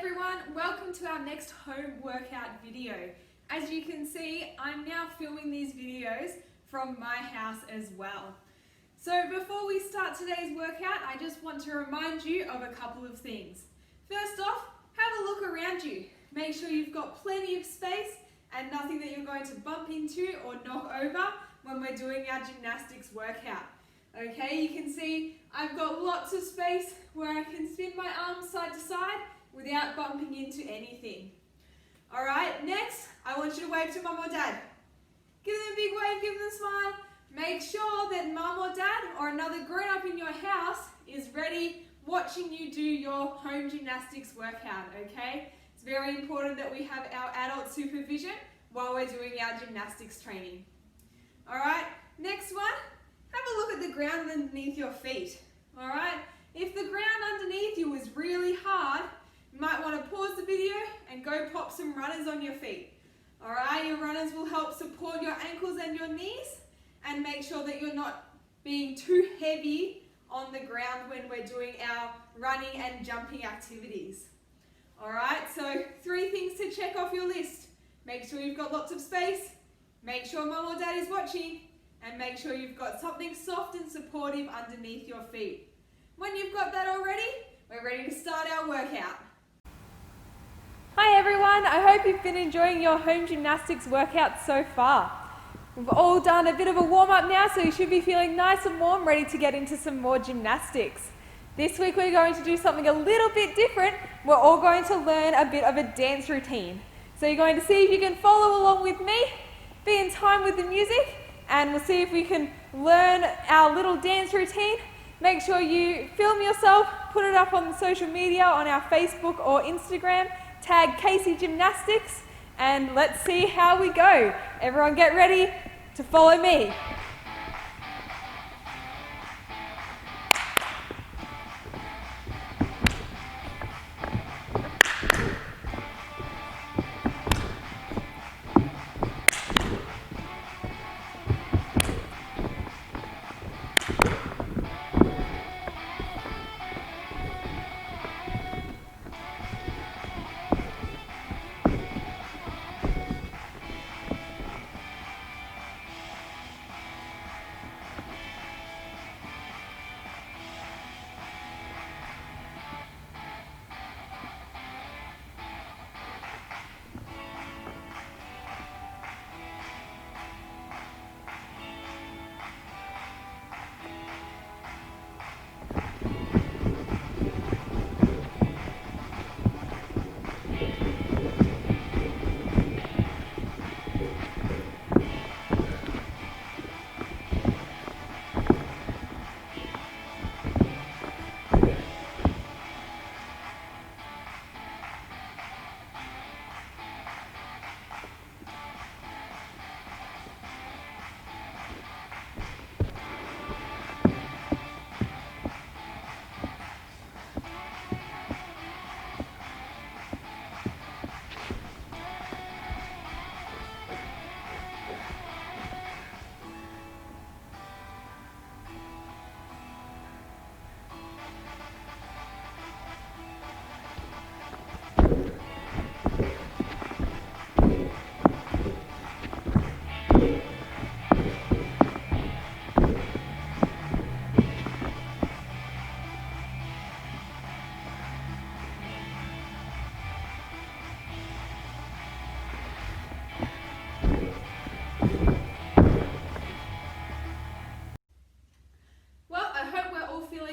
everyone, welcome to our next home workout video. As you can see, I'm now filming these videos from my house as well. So before we start today's workout, I just want to remind you of a couple of things. First off, have a look around you. Make sure you've got plenty of space and nothing that you're going to bump into or knock over when we're doing our gymnastics workout. Okay, you can see I've got lots of space where I can spin my arms side to side without bumping into anything. Alright, next, I want you to wave to mum or dad. Give them a big wave, give them a smile. Make sure that mum or dad or another grown-up in your house is ready watching you do your home gymnastics workout, okay? It's very important that we have our adult supervision while we're doing our gymnastics training. Alright, next one, have a look at the ground underneath your feet. Alright, if the ground underneath you is really hard, you might want to pause the video and go pop some runners on your feet. Alright, your runners will help support your ankles and your knees and make sure that you're not being too heavy on the ground when we're doing our running and jumping activities. Alright, so 3 things to check off your list. Make sure you've got lots of space, make sure mum or dad is watching, and make sure you've got something soft and supportive underneath your feet. When you've got that already, we're ready to start our workout. Hi everyone, I hope you've been enjoying your home gymnastics workout so far. We've all done a bit of a warm-up now, so you should be feeling nice and warm, ready to get into some more gymnastics. This week we're going to do something a little bit different. We're all going to learn a bit of a dance routine. So you're going to see if you can follow along with me, be in time with the music, and we'll see if we can learn our little dance routine. Make sure you film yourself, put it up on social media, on our Facebook or Instagram, tag Casey Gymnastics, and let's see how we go. Everyone get ready to follow me.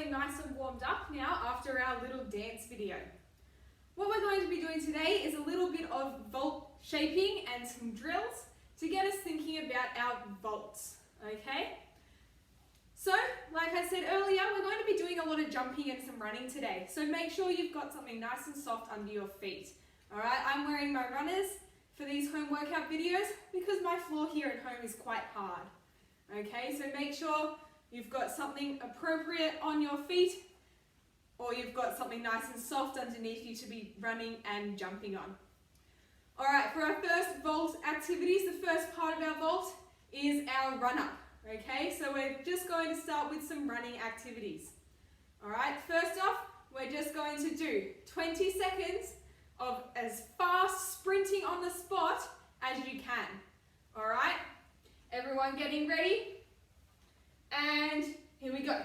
Nice and warmed up now after our little dance video. What we're going to be doing today is a little bit of vault shaping and some drills to get us thinking about our vaults, okay? So, like I said earlier, we're going to be doing a lot of jumping and some running today. So make sure you've got something nice and soft under your feet. Alright, I'm wearing my runners for these home workout videos because my floor here at home is quite hard. Okay, so make sure you've got something appropriate on your feet, or you've got something nice and soft underneath you to be running and jumping on. Alright, for our first vault activities, the first part of our vault is our run-up. Okay, so we're just going to start with some running activities. Alright, first off, we're just going to do 20 seconds of as fast sprinting on the spot as you can. All right? Everyone getting ready? And here we go.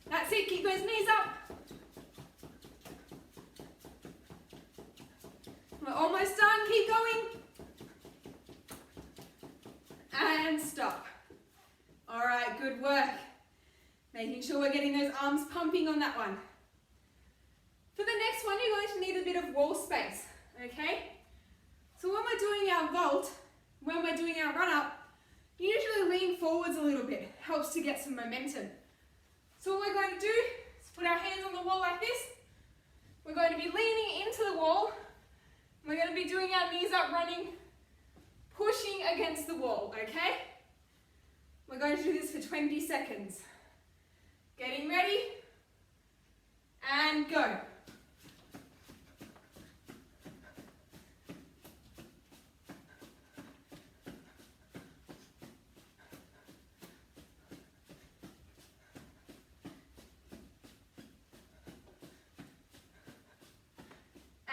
That's it, keep those knees up. We're almost done, keep going. And stop. All right, good work. Making sure we're getting those arms pumping on that one. For the next one, you're going to need a bit of wall space, okay? So when we're doing our vault, when we're doing our run up, you usually lean forwards a little bit. Helps to get some momentum. So what we're going to do is put our hands on the wall like this. We're going to be leaning into the wall. We're going to be doing our knees up, running, pushing against the wall, okay? We're going to do this for 20 seconds. Getting ready, and go.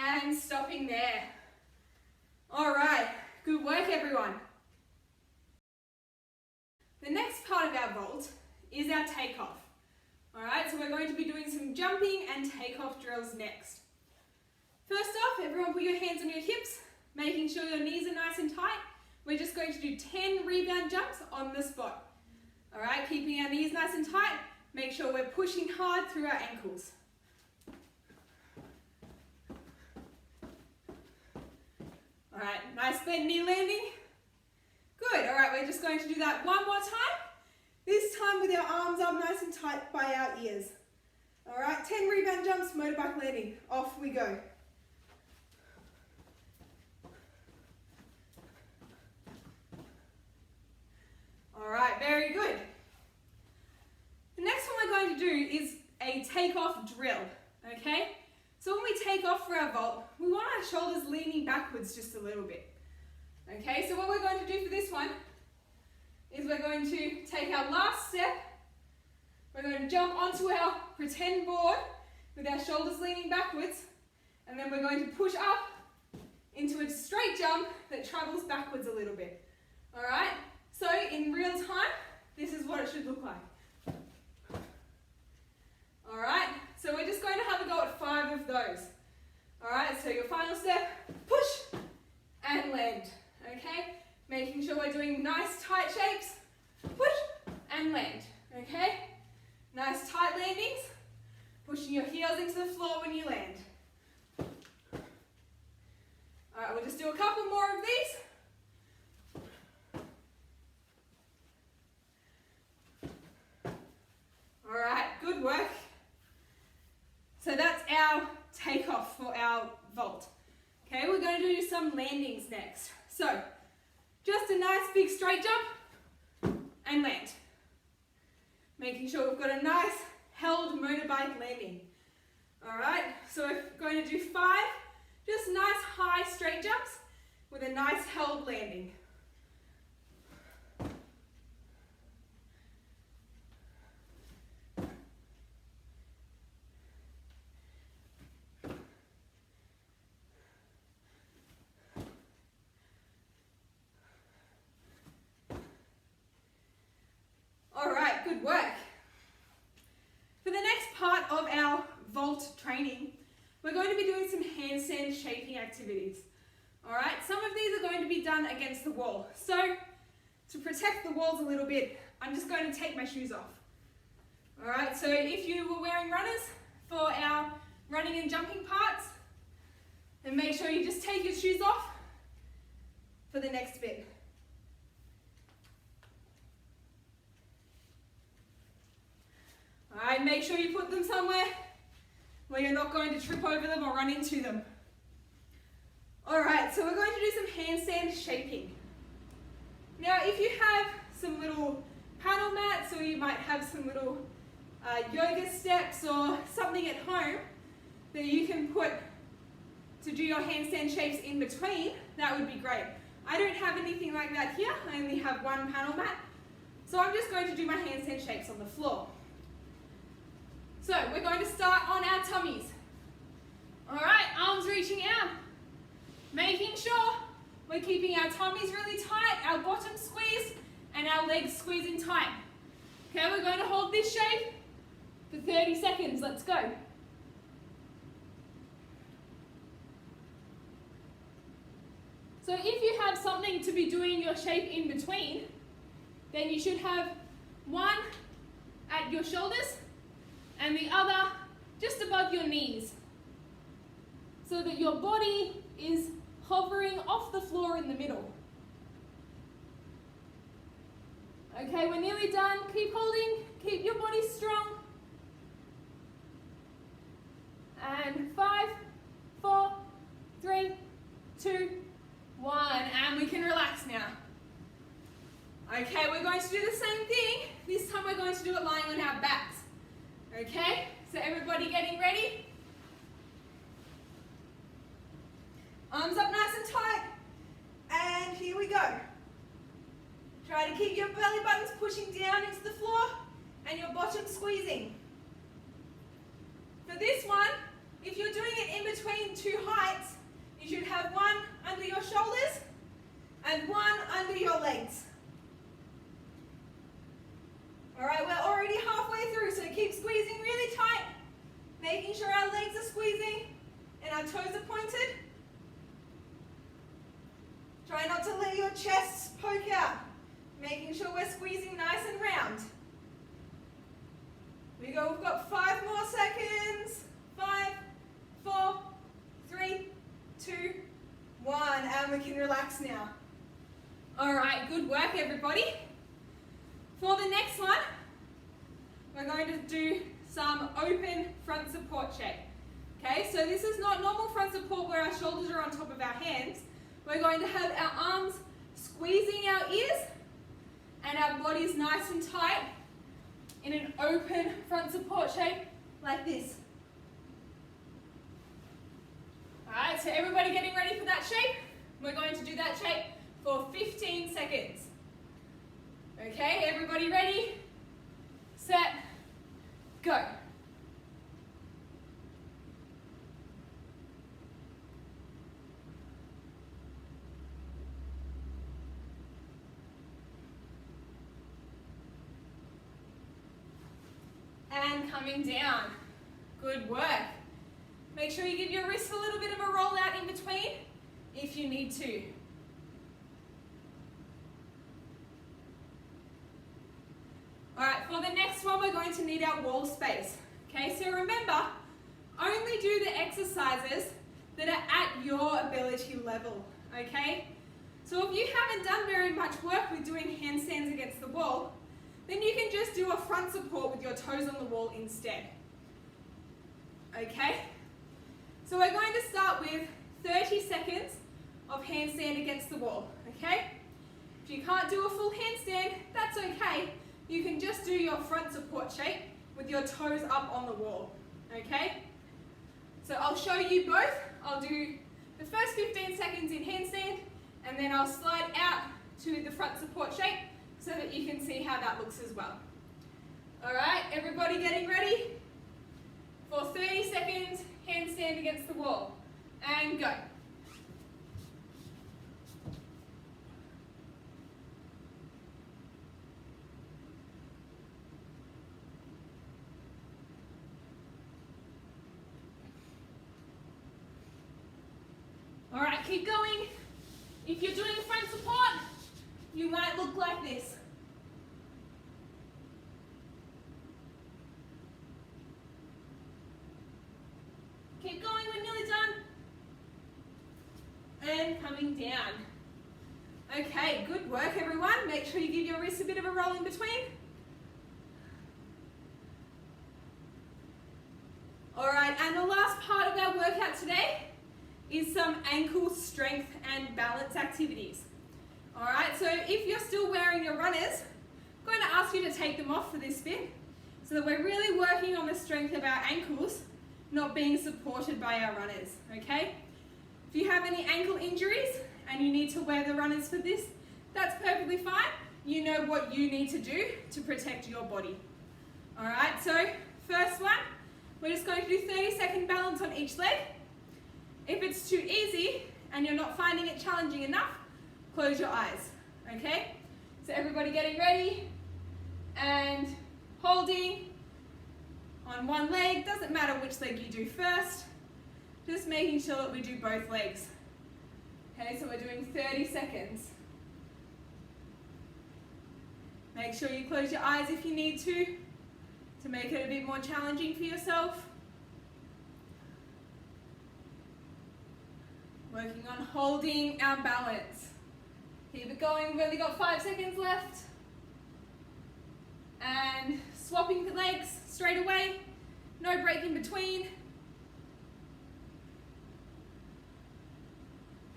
And stopping there. All right, good work everyone. The next part of our vault is our takeoff. All right, so we're going to be doing some jumping and takeoff drills next. First off, everyone put your hands on your hips, making sure your knees are nice and tight. We're just going to do 10 rebound jumps on the spot. All right, keeping our knees nice and tight. Make sure we're pushing hard through our ankles. All right, nice bend knee landing. Good, all right, we're just going to do that one more time. This time with our arms up nice and tight by our ears. All right, 10 rebound jumps, motorbike landing. Off we go. All right, very good. The next one we're going to do is a takeoff drill, okay? So when we take off for our vault, we want our shoulders leaning backwards just a little bit. Okay, so what we're going to do for this one is we're going to take our last step. We're going to jump onto our pretend board with our shoulders leaning backwards, and then we're going to push up into a straight jump that travels backwards a little bit. All right, so in real time, this is what it should look like. All right, so we're just going to have a go at 5 of those. All right, so your final step, push and land, okay? Making sure we're doing nice tight shapes, push and land, okay? Nice tight landings, pushing your heels into the floor when you land. All right, we'll just do a couple more of these. All right, good work. So that's our takeoff for our vault. Okay, we're going to do some landings next. So, just a nice big straight jump and land. Making sure we've got a nice held motorbike landing. All right, so we're going to do 5 just nice high straight jumps with a nice held landing. Good work. For the next part of our vault training, we're going to be doing some handstand shaping activities. All right, some of these are going to be done against the wall. So to protect the walls a little bit, I'm just going to take my shoes off. All right, so if you were wearing runners for our running and jumping parts, then make sure you just take your shoes off for the next bit. All right, make sure you put them somewhere where you're not going to trip over them or run into them. All right, so we're going to do some handstand shaping. Now, if you have some little paddle mats or you might have some little yoga steps or something at home that you can put to do your handstand shapes in between, that would be great. I don't have anything like that here. I only have one paddle mat. So I'm just going to do my handstand shapes on the floor. So we're going to start on our tummies. All right, arms reaching out. Making sure we're keeping our tummies really tight, our bottom squeezed, and our legs squeezing tight. Okay, we're going to hold this shape for 30 seconds. Let's go. So if you have something to be doing your shape in between, then you should have one at your shoulders and the other just above your knees, so that your body is hovering off the floor in the middle. Okay, we're nearly done. Keep holding, keep your body strong. And 5, 4, 3, 2, 1, and we can relax now. Okay, we're going to do the same thing. This time we're going to do it lying on our backs. Okay, so everybody getting ready? Arms up nice and tight, and here we go. Try to keep your belly buttons pushing down into the floor and your bottom squeezing. For this one, if you're doing it in between two heights, you should have one under your shoulders and one under your legs. All right, we're already halfway through, so keep squeezing really tight, making sure our legs are squeezing and our toes are pointed. Try not to let your chest poke out, making sure we're squeezing nice and round. We go, we've got 5 more seconds. 5, 4, 3, 2, 1, and we can relax now. All right, good work everybody. For the next one, we're going to do some open front support shape. Okay, so this is not normal front support where our shoulders are on top of our hands. We're going to have our arms squeezing our ears and our bodies nice and tight in an open front support shape like this. All right, so everybody getting ready for that shape? We're going to do that shape for 15 seconds. Okay, everybody ready? Set, go. And coming down. Good work. Make sure you give your wrists a little bit of a roll out in between if you need to. All right, for the next one, we're going to need our wall space. Okay, so remember, only do the exercises that are at your ability level, okay? So if you haven't done very much work with doing handstands against the wall, then you can just do a front support with your toes on the wall instead. Okay? So we're going to start with 30 seconds of handstand against the wall, okay? If you can't do a full handstand, that's okay. You can just do your front support shape with your toes up on the wall, okay? So I'll show you both. I'll do the first 15 seconds in handstand, and then I'll slide out to the front support shape so that you can see how that looks as well. All right, everybody getting ready? For 30 seconds, handstand against the wall. And go. All right, keep going. If you're doing front support, you might look like this. Keep going, we're nearly done. And coming down. Okay, good work everyone. Make sure you give your wrists a bit of a roll in between. All right, and the last part of our workout today is some ankle strength and balance activities. All right, so if you're still wearing your runners, I'm going to ask you to take them off for this bit so that we're really working on the strength of our ankles, not being supported by our runners, okay? If you have any ankle injuries and you need to wear the runners for this, that's perfectly fine. you know what you need to do to protect your body. All right, so first one, we're just going to do 30-second balance on each leg. If it's too easy and you're not finding it challenging enough, close your eyes, okay? So everybody getting ready and holding on one leg. Doesn't matter which leg you do first, just making sure that we do both legs. Okay, so we're doing 30 seconds. Make sure you close your eyes if you need to make it a bit more challenging for yourself. Working on holding our balance. Keep it going, we've only got 5 seconds left. And swapping the legs straight away, no break in between.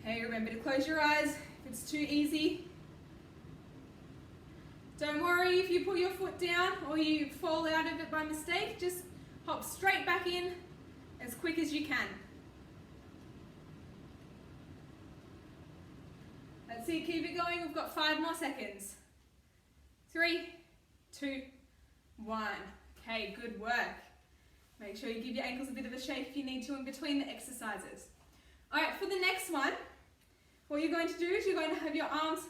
Okay, remember to close your eyes if it's too easy. Don't worry if you pull your foot down or you fall out of it by mistake, just hop straight back in as quick as you can. Let's see, keep it going, we've got 5 more seconds. 3, 2, 1. Okay, good work. Make sure you give your ankles a bit of a shake if you need to in between the exercises. All right, for the next one, what you're going to do is you're going to have your arms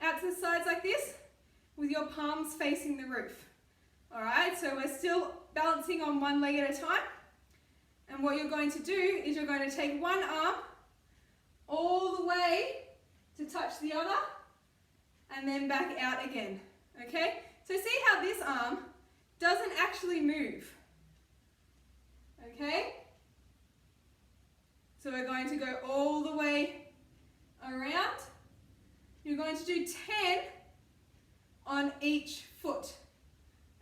out to the sides like this with your palms facing the roof. All right, so we're still balancing on one leg at a time. And what you're going to do is you're going to take one arm all the way to touch the other and then back out again, okay? So see how this arm doesn't actually move, okay? So we're going to go all the way around. You're going to do 10 on each foot,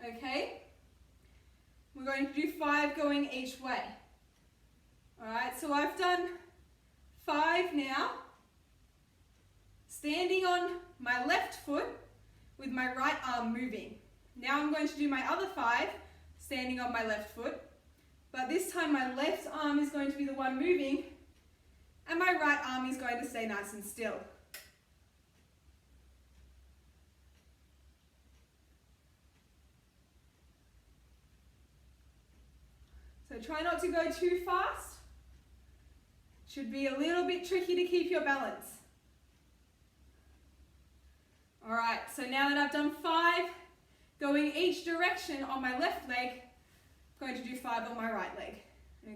okay? We're going to do 5 going each way. All right, so I've done 5 now, standing on my left foot with my right arm moving. Now I'm going to do my other 5, standing on my left foot, but this time my left arm is going to be the one moving and my right arm is going to stay nice and still. So try not to go too fast. Should be a little bit tricky to keep your balance. All right, so now that I've done 5 going each direction on my left leg, I'm going to do 5 on my right leg,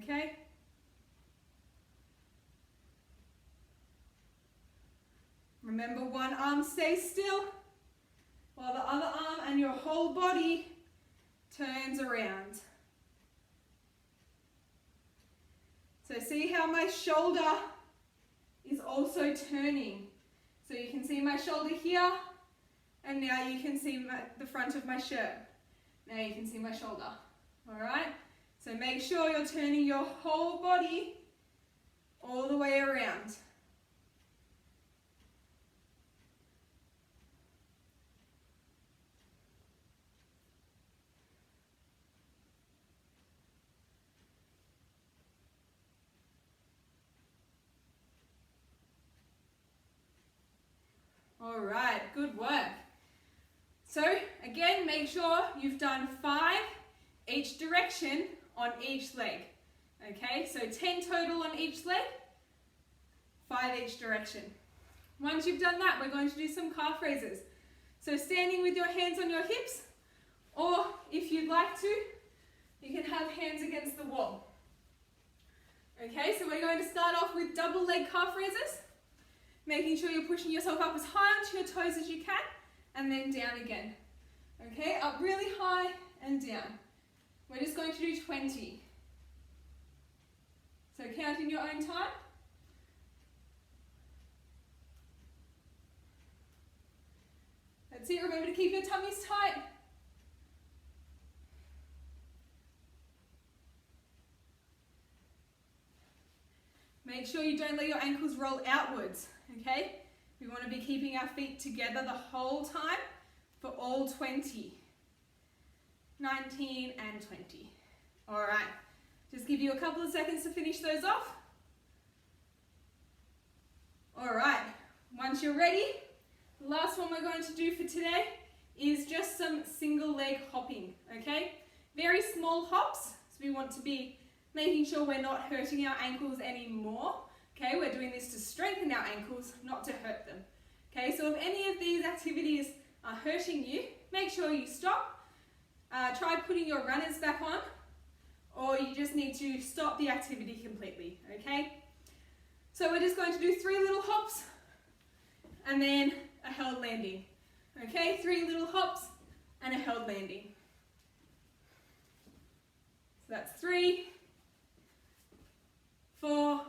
okay? Remember, one arm stays still while the other arm and your whole body turns around. So see how my shoulder is also turning. So you can see my shoulder here, and now you can see the front of my shirt. Now you can see my shoulder, all right? So make sure you're turning your whole body all the way around. All right, good work. So again, make sure you've done 5 each direction on each leg. Okay, so 10 total on each leg, 5 each direction. Once you've done that, we're going to do some calf raises. So standing with your hands on your hips, or if you'd like to, you can have hands against the wall. Okay, so we're going to start off with double leg calf raises. Making sure you're pushing yourself up as high onto your toes as you can, and then down again. Okay, up really high and down. We're just going to do 20. So count in your own time. That's it, remember to keep your tummies tight. Make sure you don't let your ankles roll outwards, okay? We want to be keeping our feet together the whole time for all 20. 19 and 20. All right, just give you a couple of seconds to finish those off. All right, once you're ready, The last one we're going to do for today is just some single leg hopping, okay? Very small hops, so we want to be making sure we're not hurting our ankles anymore, okay? We're doing this to strengthen our ankles, not to hurt them, okay? So if any of these activities are hurting you, make sure you stop. Try putting your runners back on, or you just need to stop the activity completely, okay? So we're just going to do 3 little hops and then a held landing, okay? 3 little hops and a held landing. So that's 3, 4,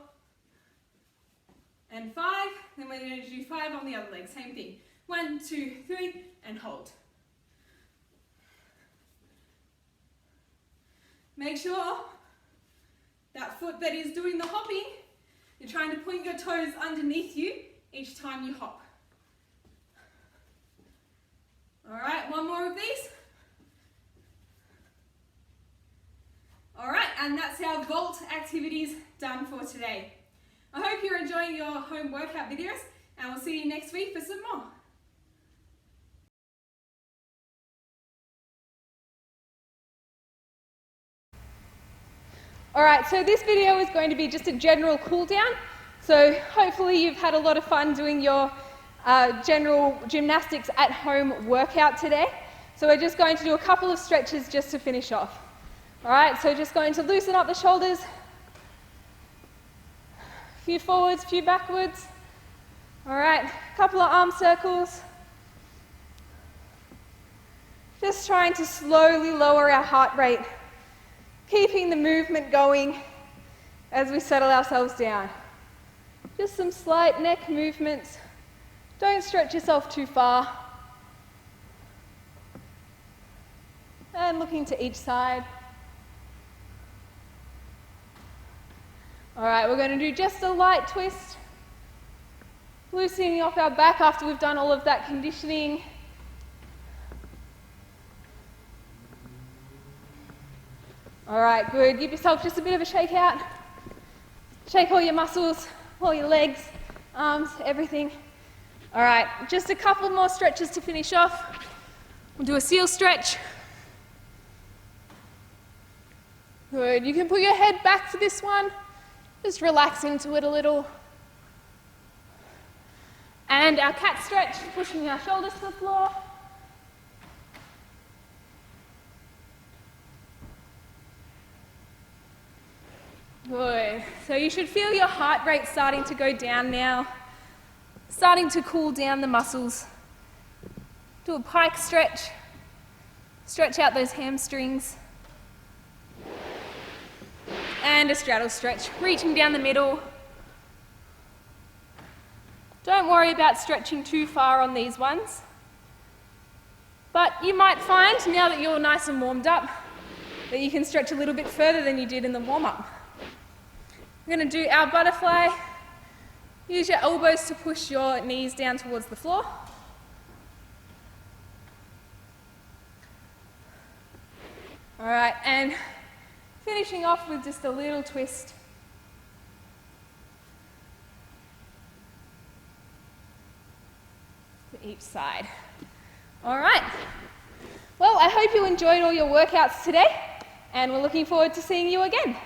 and 5. Then we're going to do 5 on the other leg, same thing. 1, 2, 3, and hold. Make sure that foot that is doing the hopping, you're trying to point your toes underneath you each time you hop. All right, 1 more of these. All right, and that's our vault activities done for today. I hope you're enjoying your home workout videos, and we'll see you next week for some more. Alright, so this video is going to be just a general cool down. So hopefully you've had a lot of fun doing your general gymnastics at home workout today. So we're just going to do a couple of stretches just to finish off. Alright, so just going to loosen up the shoulders. A few forwards, a few backwards. Alright, a couple of arm circles. Just trying to slowly lower our heart rate, keeping the movement going as we settle ourselves down. Just some slight neck movements. Don't stretch yourself too far. And looking to each side. All right, we're going to do just a light twist. Loosening off our back after we've done all of that conditioning. All right, good. Give yourself just a bit of a shake out. Shake all your muscles, all your legs, arms, everything. All right, just a couple more stretches to finish off. We'll do a seal stretch. Good. You can put your head back for this one. Just relax into it a little. And our cat stretch, pushing our shoulders to the floor. Good. So you should feel your heart rate starting to go down now, starting to cool down the muscles. Do a pike stretch, stretch out those hamstrings. And a straddle stretch, reaching down the middle. Don't worry about stretching too far on these ones. But you might find, now that you're nice and warmed up, that you can stretch a little bit further than you did in the warm-up. We're going to do our butterfly. Use your elbows to push your knees down towards the floor. All right, and finishing off with just a little twist. To each side. All right. Well, I hope you enjoyed all your workouts today, and we're looking forward to seeing you again.